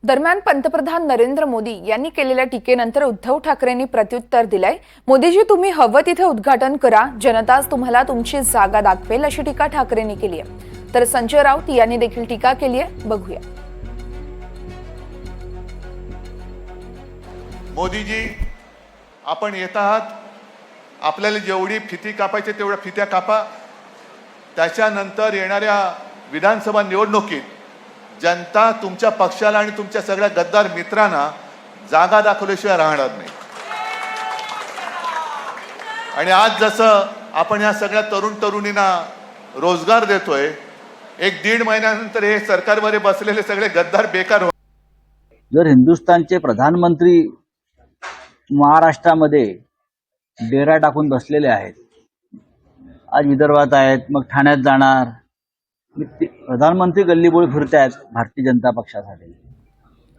दरम्यान पंतप्रधान नरेंद्र मोदी यांनी केलेल्या टीकेनंतर उद्धव ठाकरेंनी प्रत्युत्तर दिलंय। मोदीजी, तुम्ही हवं तिथे उद्घाटन करा, जनताच तुम्हाला तुमची जागा दाखवेल, अशी टीका ठाकरेंनी केली आहे। तर संजय राऊत यांनी देखील टीका केली आहे, बघूया। मोदीजी, आपण येत आहात, आपल्याला जेवढी फिती कापायची तेवढ्या फित्या कापा। त्याच्यानंतर येणाऱ्या विधानसभा निवडणुकीत जनता तुमच्या पक्षाला आणि तुमच्या सगळ्या गद्दार मित्रांना जागा दाखवल्याशिवाय राहणार नाही। आणि आज जसं आपण या सगळ्या तरुण तरुणींना रोजगार देतोय, 1-1.5 महिन्यानंतर हे सरकारवर बसलेले सगळे गद्दार बेकार हो। जर हिंदुस्थानचे प्रधानमंत्री महाराष्ट्रामध्ये डेरा टाकून बसलेले आहेत, आज विदर्भात आहेत, मग ठाण्यात जाणार, प्रधानमंत्री गल्लीबोळ फिरतायत भारतीय जनता पक्षासाठी।